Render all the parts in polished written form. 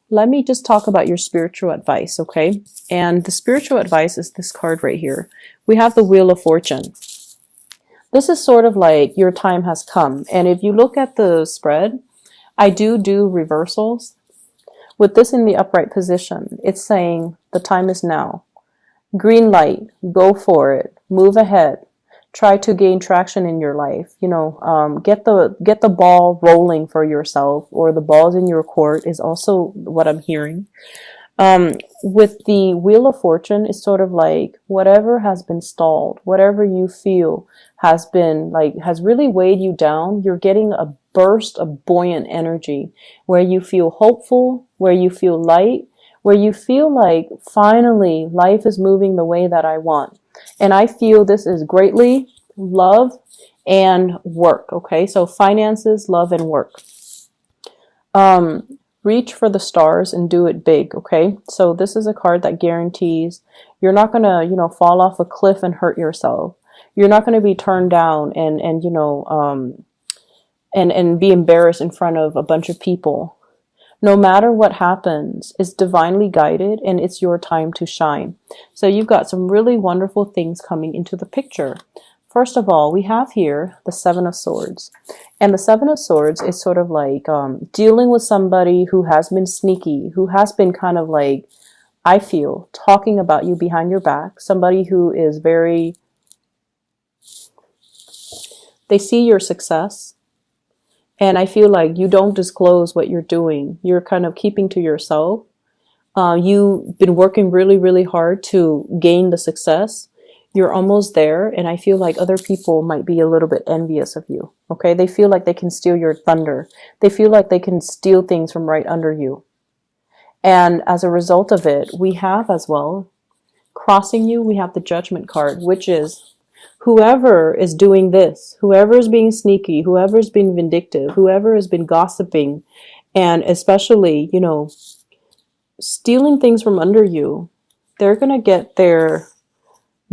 let me just talk about your spiritual advice, okay? And the spiritual advice is this card right here. We have the Wheel of Fortune. This is sort of like your time has come. And if you look at the spread, I do reversals. With this in the upright position, it's saying the time is now. Green light, go for it, move ahead, try to gain traction in your life. Get the ball rolling for yourself, or the balls in your court is also what I'm hearing. With the Wheel of Fortune, it's sort of like whatever has been stalled, whatever you feel has really weighed you down, you're getting a burst of buoyant energy where you feel hopeful, where you feel light, where you feel like finally life is moving the way that I want. And I feel this is greatly love and work. Okay, so finances, love, and work. Reach for the stars and do it big. Okay, so this is a card that guarantees you're not gonna, fall off a cliff and hurt yourself. You're not gonna be turned down and be embarrassed in front of a bunch of people. No matter what happens, it's divinely guided and it's your time to shine. So you've got some really wonderful things coming into the picture. First of all, we have here the Seven of Swords. And the Seven of Swords is sort of like dealing with somebody who has been sneaky, who has been kind of like, I feel, talking about you behind your back. Somebody who is they see your success. And I feel like you don't disclose what you're doing. You're kind of keeping to yourself. You've been working really, really hard to gain the success. You're almost there. And I feel like other people might be a little bit envious of you. Okay. They feel like they can steal your thunder. They feel like they can steal things from right under you. And as a result of it, we have as well, crossing you, we have the Judgment card, which is whoever is doing this, whoever is being sneaky, whoever is being vindictive, whoever has been gossiping, and especially, stealing things from under you, they're going to get their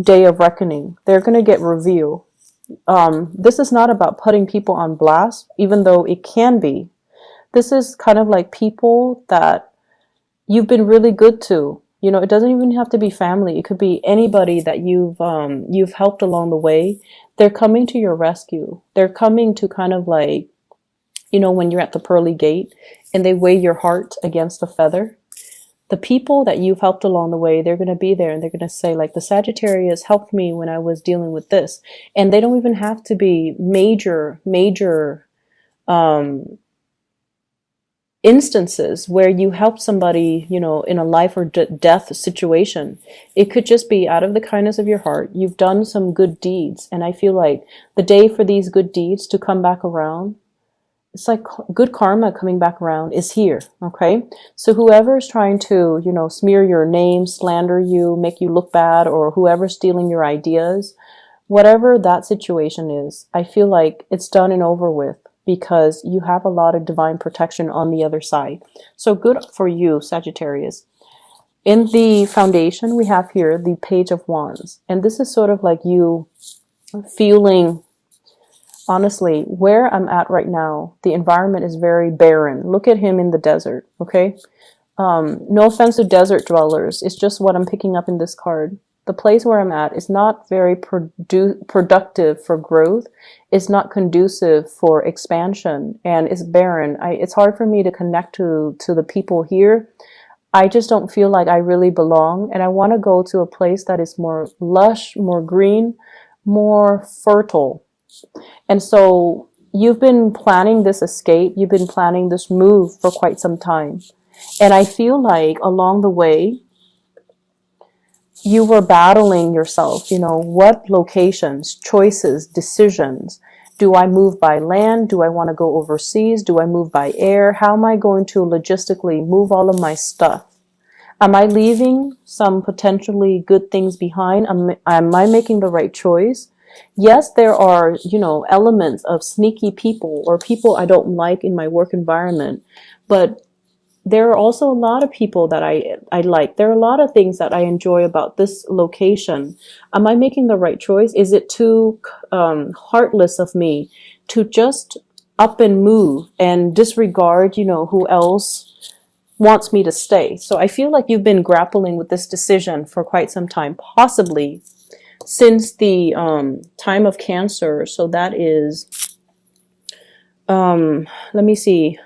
day of reckoning. They're going to get revealed. This is not about putting people on blast, even though it can be. This is kind of like people that you've been really good to. It doesn't even have to be family. It could be anybody that you've helped along the way. They're coming to your rescue. They're coming to kind of like, when you're at the pearly gate and they weigh your heart against a feather. The people that you've helped along the way, they're going to be there and they're going to say, like, the Sagittarius helped me when I was dealing with this. And they don't even have to be major instances where you help somebody, in a life or death situation. It could just be out of the kindness of your heart. You've done some good deeds. And I feel like the day for these good deeds to come back around, it's like good karma coming back around is here. Okay. So whoever's trying to, smear your name, slander you, make you look bad, or whoever's stealing your ideas, whatever that situation is, I feel like it's done and over with, because you have a lot of divine protection on the other side. So good for you, Sagittarius. In the foundation, we have here the Page of Wands. And this is sort of like you feeling, honestly, where I'm at right now, the environment is very barren. Look at him in the desert, okay? No offense to desert dwellers. It's just what I'm picking up in this card. The place where I'm at is not very productive for growth. It's not conducive for expansion, and it's barren. It's hard for me to connect to the people here. I just don't feel like I really belong, and I want to go to a place that is more lush, more green, more fertile. And so you've been planning this escape. You've been planning this move for quite some time. And I feel like along the way, you were battling yourself, what locations, choices, decisions. Do I move by land? Do I want to go overseas? Do I move by air? How am I going to logistically move all of my stuff? Am I leaving some potentially good things behind? Am I making the right choice? Yes, there are, elements of sneaky people or people I don't like in my work environment, but there are also a lot of people that I like. There are a lot of things that I enjoy about this location. Am I making the right choice? Is it too heartless of me to just up and move and disregard, who else wants me to stay. So I feel like you've been grappling with this decision for quite some time, possibly since the time of Cancer. So that is, let me see,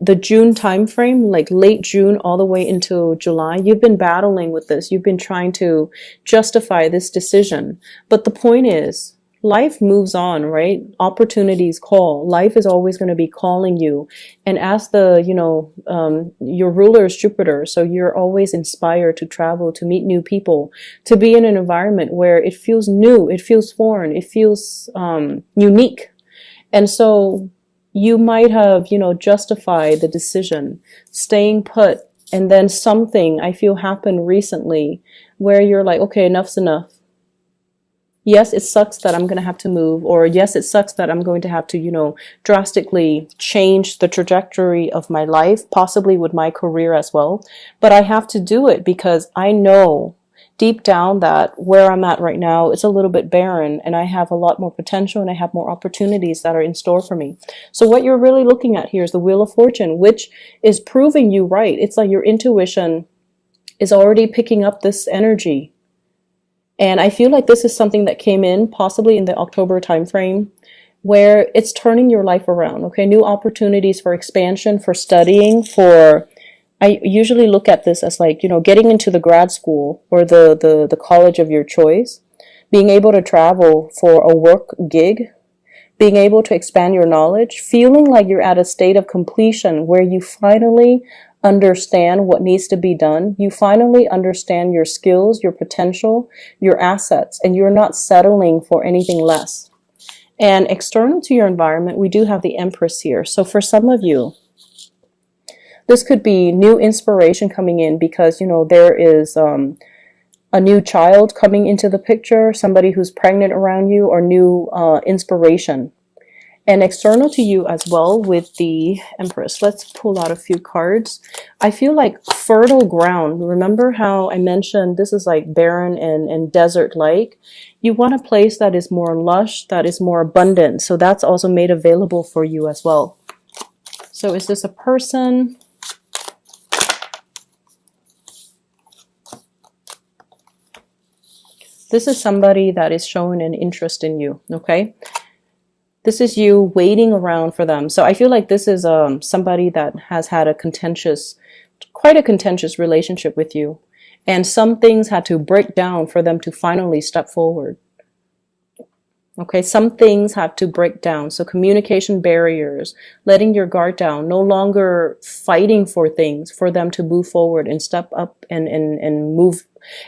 the June time frame, like late June all the way into July. You've been battling with this. You've been trying to justify this decision. But the point is, life moves on, right? Opportunities call. Life is always going to be calling you. And as the, your ruler is Jupiter, so you're always inspired to travel, to meet new people, to be in an environment where it feels new, it feels foreign, it feels unique. And so you might have, justified the decision, staying put, and then something I feel happened recently where you're like, okay, enough's enough. Yes, it sucks that I'm going to have to move, or yes, it sucks that I'm going to have to, drastically change the trajectory of my life, possibly with my career as well. But I have to do it because I know deep down that where I'm at right now, it's a little bit barren, and I have a lot more potential and I have more opportunities that are in store for me. So what you're really looking at here is the Wheel of Fortune, which is proving you right. It's like your intuition is already picking up this energy. And I feel like this is something that came in possibly in the October timeframe, where it's turning your life around. Okay, new opportunities for expansion, for studying, I usually look at this as like, getting into the grad school or the college of your choice, being able to travel for a work gig, being able to expand your knowledge, feeling like you're at a state of completion where you finally understand what needs to be done. You finally understand your skills, your potential, your assets, and you're not settling for anything less. And external to your environment, we do have the Empress here. So for some of you, this could be new inspiration coming in because, there is a new child coming into the picture, somebody who's pregnant around you, or new inspiration. And external to you as well with the Empress. Let's pull out a few cards. I feel like fertile ground. Remember how I mentioned this is like barren and desert-like? You want a place that is more lush, that is more abundant. So that's also made available for you as well. So is this a person? This is somebody that is showing an interest in you, okay? This is you waiting around for them. So I feel like this is somebody that has had quite a contentious relationship with you. And some things had to break down for them to finally step forward. Okay, some things have to break down. So communication barriers, letting your guard down, no longer fighting for things, for them to move forward and step up and move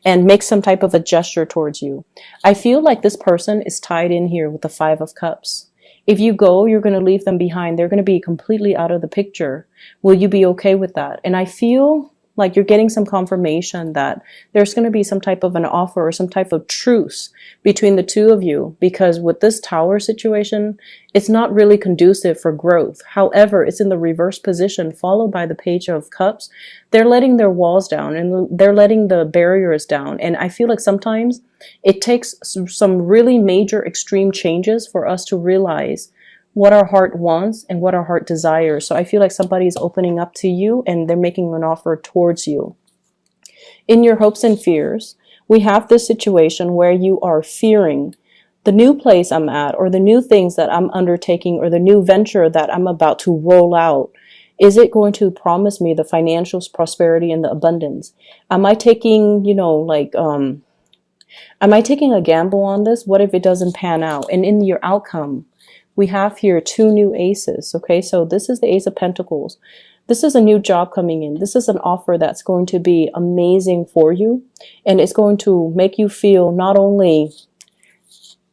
and make some type of a gesture towards you. I feel like this person is tied in here with the Five of Cups. If you go, you're going to leave them behind. They're going to be completely out of the picture. Will you be okay with that? And I feel like you're getting some confirmation that there's going to be some type of an offer or some type of truce between the two of you, because with this Tower situation, it's not really conducive for growth. However, it's in the reverse position followed by the Page of Cups. They're letting their walls down and they're letting the barriers down. And I feel like sometimes it takes some really major extreme changes for us to realize what our heart wants and what our heart desires. So I feel like somebody is opening up to you and they're making an offer towards you. In your hopes and fears, we have this situation where you are fearing the new place I'm at, or the new things that I'm undertaking, or the new venture that I'm about to roll out. Is it going to promise me the financial prosperity and the abundance? Am I taking, am I taking a gamble on this? What if it doesn't pan out? And in your outcome, we have here two new aces, okay? So this is the Ace of Pentacles. This is a new job coming in. This is an offer that's going to be amazing for you. And it's going to make you feel not only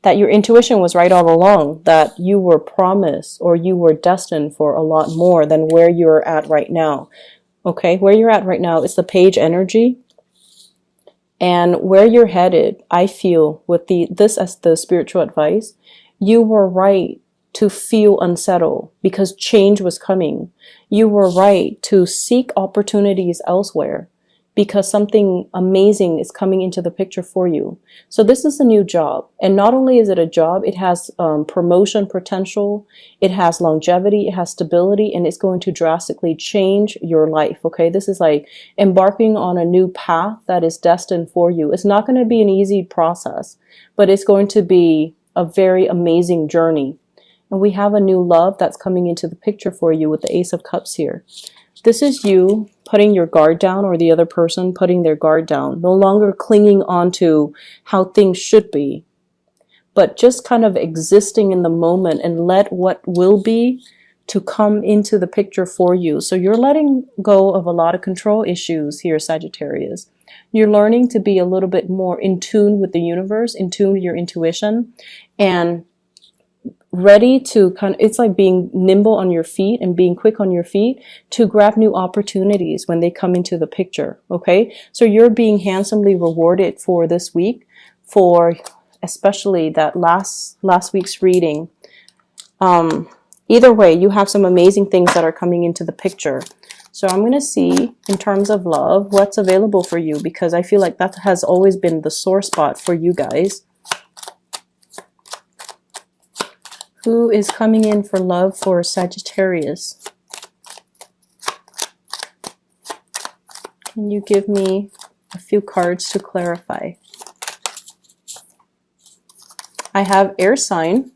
that your intuition was right all along, that you were promised or you were destined for a lot more than where you're at right now. Okay, where you're at right now is the Page energy. And where you're headed, I feel with this as the spiritual advice, you were right to feel unsettled because change was coming. You were right to seek opportunities elsewhere because something amazing is coming into the picture for you. So this is a new job. And not only is it a job, it has promotion potential, it has longevity, it has stability, and it's going to drastically change your life. Okay, this is like embarking on a new path that is destined for you. It's not going to be an easy process, but it's going to be a very amazing journey. And we have a new love that's coming into the picture for you with the Ace of Cups here. This is you putting your guard down, or the other person putting their guard down, no longer clinging on to how things should be, but just kind of existing in the moment and let what will be to come into the picture for you. So you're letting go of a lot of control issues here, Sagittarius. You're learning to be a little bit more in tune with the universe, in tune with your intuition, and ready to it's like being nimble on your feet and being quick on your feet to grab new opportunities when they come into the picture. Okay, so you're being handsomely rewarded for this week, for especially that last week's reading. Either way, you have some amazing things that are coming into the picture. So I'm going to see, in terms of love, what's available for you, because I feel like that has always been the sore spot for you guys. Who is coming in for love for Sagittarius? Can you give me a few cards to clarify? I have air sign.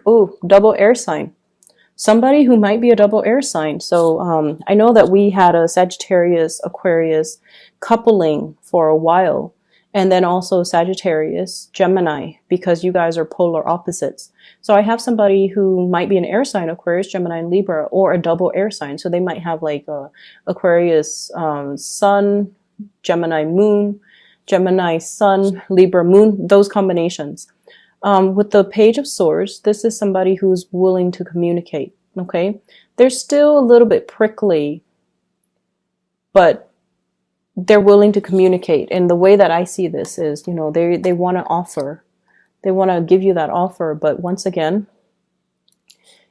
Oh, double air sign. Somebody who might be a double air sign. So I know that we had a Sagittarius Aquarius coupling for a while, and then also Sagittarius Gemini, because you guys are polar opposites. So I have somebody who might be an air sign, Aquarius, Gemini, and Libra, or a double air sign. So they might have like a Aquarius Sun, Gemini Moon, Gemini Sun, Libra Moon, those combinations. With the Page of Swords, this is somebody who's willing to communicate, okay? They're still a little bit prickly, but they're willing to communicate. And the way that I see this is, you know, they want to offer. They want to give you that offer, but once again,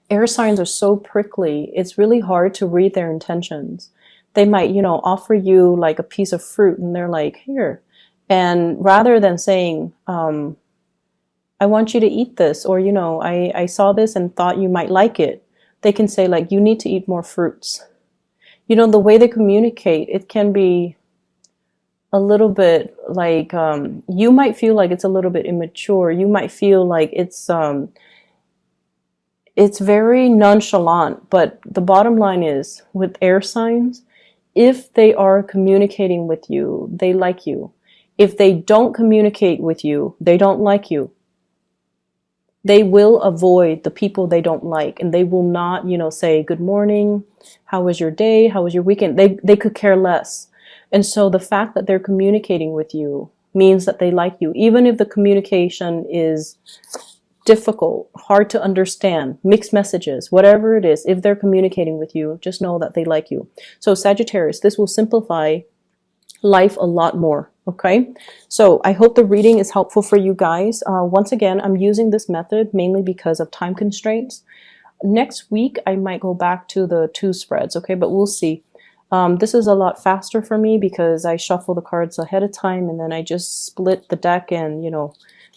air signs are so prickly, it's really hard to read their intentions. They might, you know, offer you like a piece of fruit, and they're like, here. And rather than saying, I want you to eat this, or, you know, I saw this and thought you might like it, they can say like, you need to eat more fruits. You know, the way they communicate, it can be a little bit like, you might feel like it's a little bit immature. You might feel like it's very nonchalant. But the bottom line is, with air signs, if they are communicating with you, they like you. If they don't communicate with you, they don't like you. They will avoid the people they don't like, and they will not, you know, say, good morning, how was your day, how was your weekend? They could care less. And so the fact that they're communicating with you means that they like you, even if the communication is difficult, hard to understand, mixed messages, whatever it is. If they're communicating with you, just know that they like you. So Sagittarius, this will simplify life a lot more. Okay, so I hope the reading is helpful for you guys. Once again, I'm using this method mainly because of time constraints. Next week, I might go back to the 2 spreads, okay, but we'll see. This is a lot faster for me because I shuffle the cards ahead of time, and then I just split the deck and, you know,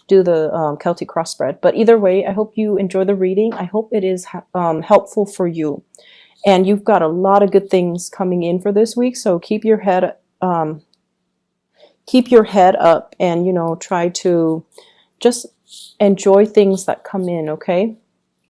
do the Celtic cross spread. But either way, I hope you enjoy the reading. I hope it is helpful for you. And you've got a lot of good things coming in for this week, so keep your head up and, you know, try to just enjoy things that come in, okay?